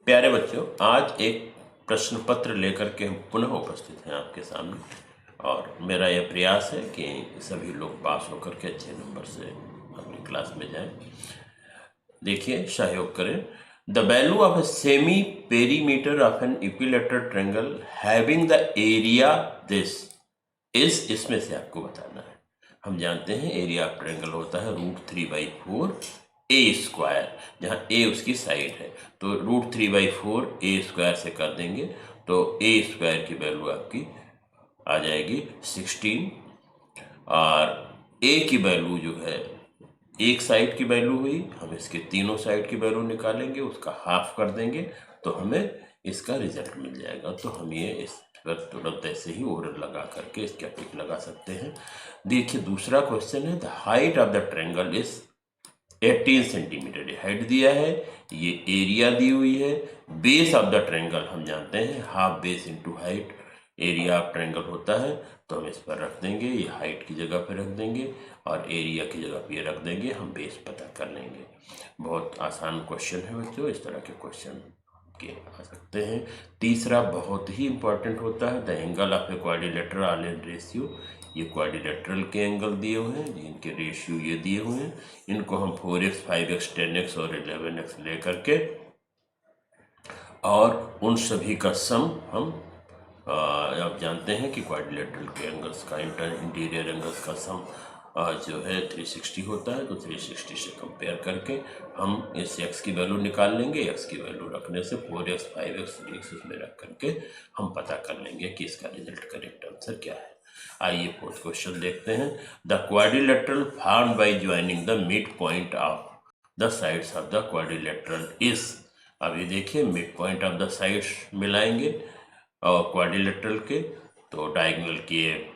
प्यारे बच्चों, आज एक प्रश्न पत्र लेकर के हम पुनः उपस्थित हैं आपके सामने और मेरा यह प्रयास है कि सभी लोग पास होकर के अच्छे नंबर से अपनी क्लास में जाएं। देखिए, सहयोग करें। The value of a semi perimeter of an equilateral triangle having the area this इस इसमें से आपको बताना है। हम जानते हैं एरिया ऑफ ट्रायंगल होता है √3/4 ए स्क्वायर, जहाँ ए उसकी साइड है तो √3/4 ए स्क्वायर से कर देंगे तो ए स्क्वायर की वैल्यू आपकी आ जाएगी 16 और ए की वैल्यू जो है एक साइड की वैल्यू हुई, हम इसके तीनों साइड की वैल्यू निकालेंगे, उसका हाफ कर देंगे तो हमें इसका रिजल्ट मिल जाएगा। तो हम ये इस पर तुरंत ऐसे ही ओरल लगा करके इसका टिक लगा सकते हैं। देखिए, दूसरा क्वेश्चन है the height of the triangle is 18 centimetre. ये हाइट दिया है, ये एरिया दी हुई है। बेस ऑफ द ट्रायंगल हम जानते हैं half base into height area of triangle होता है, तो हम इस पर रख देंगे, ये हाइट की जगह पर रख देंगे और एरिया की जगह पे रख देंगे, हम बेस पता कर लेंगे। बहुत आसान क्वेश्चन है बच्चों, इस तरह के क्वेश्चन के आ सकते हैं। तीसरा बहुत ही इंपॉर्टेंट होता है the angle of a quadrilateral all ratio. ये क्वाड्रिलेटरल के एंगल दिए हुए हैं, जिनके रेशियो ये दिए हुए हैं, इनको हम 4x 5x 10x और 11x ले करके और उन सभी का सम हम आप जानते हैं कि क्वाड्रिलेटरल के एंगल्स का इंटीरियर एंगल्स का सम जो है 360 होता है, तो 360 से कंपेयर करके हम इस x की वैल्यू निकाल लेंगे। x की वैल्यू रखने से 4x 5x 3x उसमें रख करके हम पता कर लेंगे कि इसका रिजल्ट करेक्ट आंसर क्या है। आइए फोर्थ क्वेश्चन देखते हैं। The quadrilateral formed by joining the mid point of the sides of the quadrilateral is. अब ये देखिए, mid point of the sides मिलाएंगे और क्वाड्रिलेटरल के, तो डायगोनल के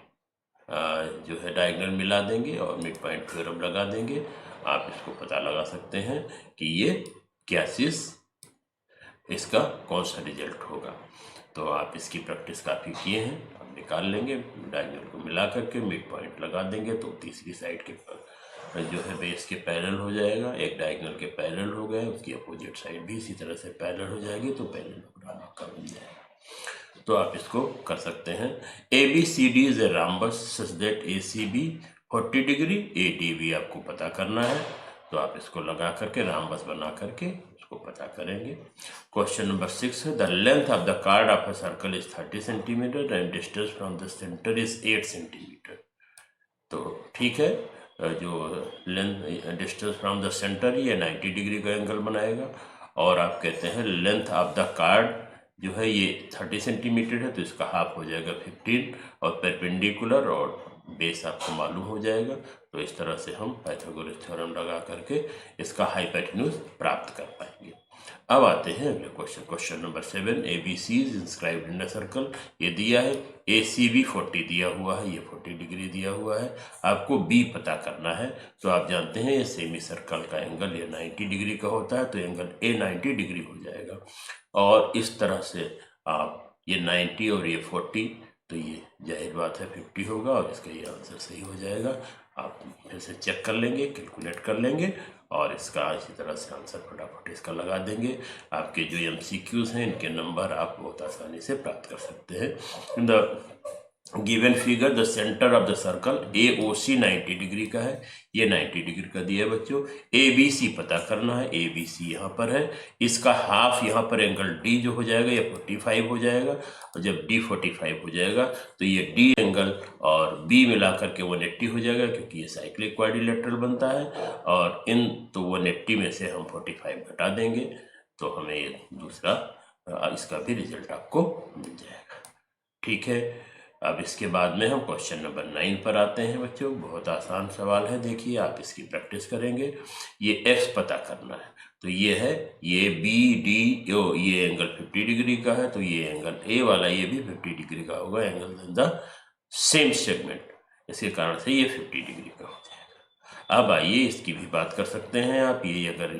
जो है डायगोनल मिला देंगे और मिड पॉइंट थ्योरम लगा देंगे। आप इसको पता लगा सकते हैं कि ये क्या चीज, इसका कौन सा रिजल्ट होगा। तो आप इसकी प्रैक्टिस काफ़ी किए हैं, आप निकाल लेंगे, डायगोनल को मिला करके मिड पॉइंट लगा देंगे तो तीसरी साइड के जो है बेस के पैरेलल हो जाएगा। एक डायगोनल के पैरेलल हो गए, उसकी अपोजिट साइड भी इसी तरह से पैरेलल हो जाएगी, तो पैरेललोग्राम आपका बन जाएगा। तो आप इसको कर सकते हैं। ABCD is A रैम्बस such that ACB 40 degree, ADB आपको पता करना है, तो आप इसको लगा करके रैम्बस बना करके इसको पता करेंगे। क्वेश्चन नंबर 6 है the length of the card of a circle is 30 centimetre and distance from the centre is 8 centimetre. तो ठीक है, जो length distance from the centre ये 90 डिग्री का एंगल बनाएगा और आप कहते हैं लेंथ ऑफ द कार्ड जो है ये 30 सेंटीमीटर है, तो इसका हाफ हो जाएगा 15 और परपेंडिकुलर और बेस आपको मालूम हो जाएगा। तो इस तरह से हम पाइथागोरस थ्योरम लगा करके इसका हाइपोटेन्यूज प्राप्त कर पाएंगे। अब आते हैं अगले question. Question number 7 ABC is inscribed in a circle. ये दिया है ACB 40 दिया हुआ है, ये 40 डिग्री दिया हुआ है, आपको B पता करना है। तो आप जानते हैं ये सेमी सर्कल का एंगल ये 90 डिग्री का होता है, तो एंगल A 90 डिग्री हो जाएगा और इस तरह से आप ये 90 और ये 40, तो ये जाहिर बात है 50 होगा और इसका ये आंसर सही हो जाएगा। आप फिर से चेक कर लेंगे, कैलकुलेट कर लेंगे और इसका इसी तरह से आंसर फटाफट इसका लगा देंगे। आपके जो MCQs हैं इनके नंबर आप बहुत आसानी से प्राप्त कर सकते हैं। In the given figure the centre of the circle AOC 90 degree का है, ये 90 डिग्री का दिया है बच्चों। ABC पता करना है, ABC यहाँ पर है, इसका हाफ यहाँ पर एंगल D जो हो जाएगा ये 45 हो जाएगा और जब D 45 हो जाएगा तो ये D एंगल और B मिला करके 180 हो जाएगा, क्योंकि ये साइक्लिक क्वाड्रिलेटरल बनता है और इन तो 180 में से हम 45 घटा देंगे तो हमें ये दूसरा इसका भी रिजल्ट आपको मिल जाएगा। ठीक है, अब इसके बाद में हम क्वेश्चन नंबर 9 पर आते हैं बच्चों। बहुत आसान सवाल है, देखिए आप इसकी प्रैक्टिस करेंगे। ये x पता करना है, तो ये है ये BDO, ये एंगल 50 डिग्री का है, तो ये एंगल A वाला ये भी 50 डिग्री का होगा, angle in the same segment, इसके कारण से ये 50 डिग्री का हो जाएगा। अब आइए इसकी भी बात कर सकते हैं आप। ये अगर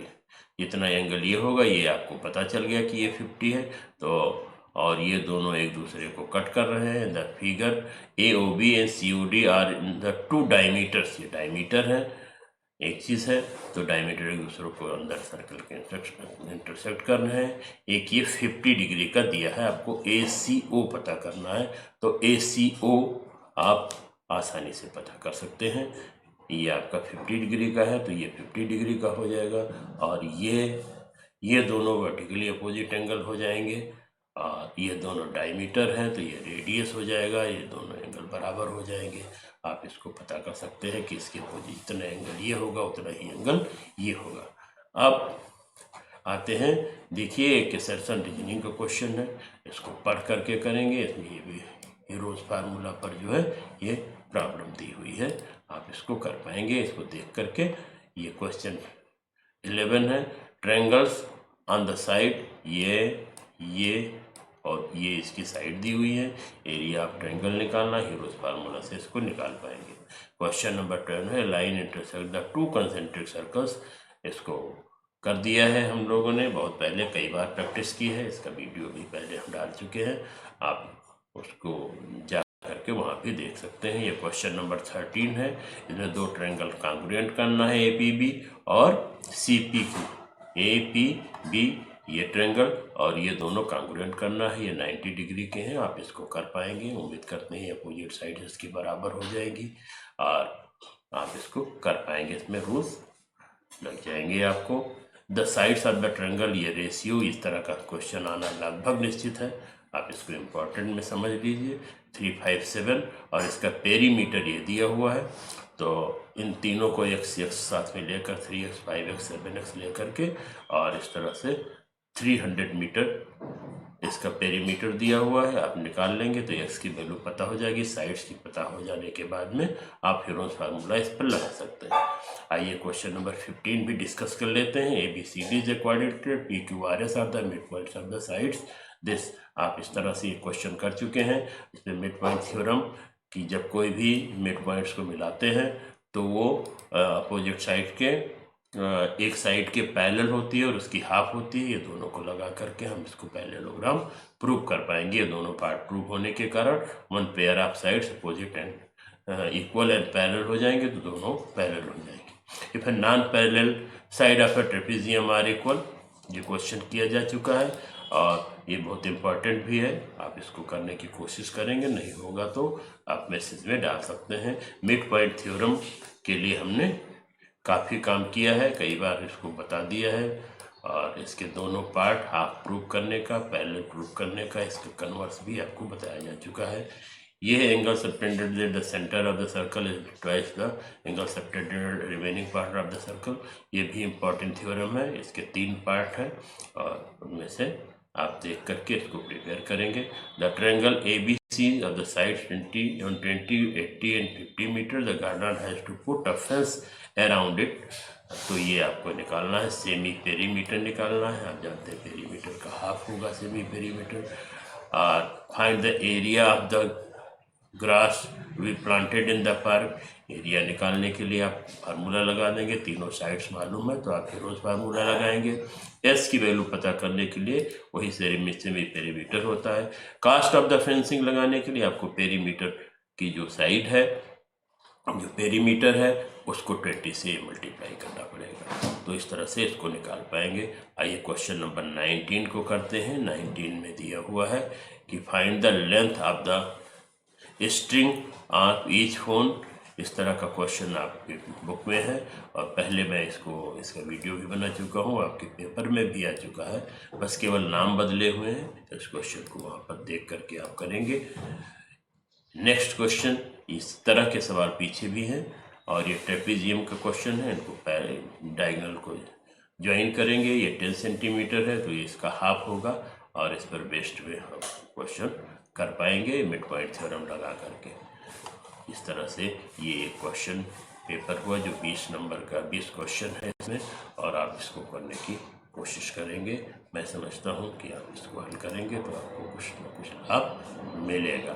इतना एंगल ये होगा, ये आपको पता चल गया कि ये 50 है, तो और ये दोनों एक दूसरे को कट कर रहे हैं। The figure AOB and COD are in the 2 diameters, ये डायमीटर है, एक चीज़ है, तो डायमीटर एक दूसरे को अंदर सर्कल के इंटरसेक्ट करना है। एक ये 50 डिग्री का दिया है, आपको ACO पता करना है, तो ACO आप आसानी से पता कर सकते हैं। ये आपका 50 डिग्री का है तो ये 50 डिग्री का हो जाएगा, और ये दोनों वर्टिकली अपोजिट एंगल हो जाएंगे, और ये दोनों डायमीटर हैं तो ये रेडियस हो जाएगा, ये दोनों एंगल बराबर हो जाएंगे। आप इसको पता कर सकते हैं कि इसके अपोजिट जितना एंगल ये होगा उतना ही एंगल ये होगा। अब आते हैं, देखिए एक असर्शन रीजनिंग का क्वेश्चन है, इसको पढ़ करके करेंगे। इसमें ये भी हीरोज फार्मूला पर जो है ये प्रॉब्लम दी हुई है, आप इसको कर पाएंगे इसको देख करके। ये क्वेश्चन 11 है, ट्रायंगल्स ऑन द साइड, ये और ये इसकी साइड दी हुई है, एरिया ऑफ ट्रायंगल निकालना, हीरोज फार्मूला से इसको निकाल पाएंगे। क्वेश्चन नंबर 12 है, line intersect the two concentric circles, इसको कर दिया है हम लोगों ने, बहुत पहले कई बार प्रैक्टिस की है, इसका वीडियो भी पहले हम डाल चुके हैं, आप उसको जा करके वहाँ भी देख सकते हैं। ये क्वेश्चन नंबर 13 है, इसमें दो ट्रायंगल कॉन्ग्रुएंट करना है, APB और CPQ। APB ये ट्रायंगल और ये दोनों कॉन्ग्रुएंट करना है, ये 90 डिग्री के हैं, आप इसको कर पाएंगे, उम्मीद करते हैं अपोजिट साइड इसकी बराबर हो जाएगी और आप इसको कर पाएंगे, इसमें रूल्स लग जाएंगे आपको। The sides of the triangle, ये रेशियो, इस तरह का क्वेश्चन आना लगभग निश्चित है, आप इसको इम्पोर्टेंट में समझ लीजिए। 357 और इसका पेरीमीटर ये दिया हुआ है, तो इन तीनों को x साथ में लेकर 3x 5x 7x लेकर के, और इस तरह से 300 मीटर इसका पेरीमीटर दिया हुआ है, आप निकाल लेंगे तो x की वैल्यू पता हो जाएगी। साइड्स की पता हो जाने के बाद में आप हीरोज फार्मूला इस पर लगा सकते हैं। आइए क्वेश्चन नंबर 15 भी डिस्कस कर लेते हैं। ABCD is a quadrilateral, PQRS are the mid points of the sides this. आप इस तरह से ये क्वेश्चन कर चुके हैं। इसमें मिड पॉइंट थ्योरम कि जब कोई भी मिड पॉइंट्स को मिलाते हैं तो वो अपोजिट साइड के एक साइड के पैरेलल होती है और उसकी हाफ होती है, ये दोनों को लगा करके हम इसको पैरेललोग्राम प्रूव कर पाएंगे। ये दोनों पार्ट प्रूव होने के कारण one pair of sides opposite and equal and parallel हो जाएंगे, तो दोनों पैरेलल हो जाएंगे। If a non parallel side of a trapezium are equal, ये क्वेश्चन किया जा चुका है और ये बहुत इंपॉर्टेंट भी है, आप इसको करने की कोशिश करेंगे, नहीं होगा तो आप मैसेज में डाल सकते हैं। मिड पॉइंट थ्योरम के लिए हमने काफ़ी काम किया है, कई बार इसको बता दिया है, और इसके दोनों पार्ट हाफ प्रूव करने का, पैरेलल प्रूव करने का, इसका कन्वर्स भी आपको बताया जा चुका है। ये है angle subtended at the centre of the circle is twice the angle subtended remaining part of the circle. ये भी इम्पॉर्टेंट थ्योरम है, इसके 3 पार्ट हैं और उनमें से आप देख करके इसको प्रिपेयर करेंगे। The triangle ABC of the sides 20, 80 and 50 metre, the garden has to put a fence around it, तो ये आपको निकालना है। सेमी पेरीमीटर निकालना है, आप जानते हैं पेरीमीटर का हाफ होगा सेमी पेरीमीटर। और find the area of the grass we planted in the park, area निकालने के लिए आप फार्मूला लगा देंगे, तीनों साइड्स मालूम है तो आप हीरोज फार्मूला लगाएंगे। S की वैल्यू पता करने के लिए वही सेमी पेरीमीटर होता है। कास्ट ऑफ द फेंसिंग लगाने के लिए आपको पेरीमीटर की जो साइड है, जो पेरीमीटर है, उसको 20 से मल्टीप्लाई करना पड़ेगा, तो इस तरह से इसको निकाल पाएंगे। आइए क्वेश्चन नंबर 19 को करते हैं। 19 में दिया हुआ है कि find the length of the string of each phone, इस तरह का क्वेश्चन आपके बुक में है और पहले मैं इसका वीडियो भी बना चुका हूँ, आपके पेपर में भी आ चुका है, बस केवल नाम बदले हुए हैं। इस क्वेश्चन को वहाँ पर देख करके आप करेंगे। नेक्स्ट क्वेश्चन, इस तरह के सवाल पीछे भी हैं और ये ट्रेपेजियम का क्वेश्चन है, इनको डायगोनल को ज्वाइन करेंगे। ये 10 सेंटीमीटर है तो ये इसका हाफ होगा और इस पर बेस्ड में हम क्वेश्चन कर पाएंगे मिड पॉइंट थ्योरम लगा करके। इस तरह से ये एक क्वेश्चन पेपर हुआ जो 20 नंबर का 20 क्वेश्चन है इसमें, और आप इसको करने की कोशिश करेंगे। मैं समझता हूँ कि आप इसको हल करेंगे तो आपको कुछ ना कुछ लाभ मिलेगा।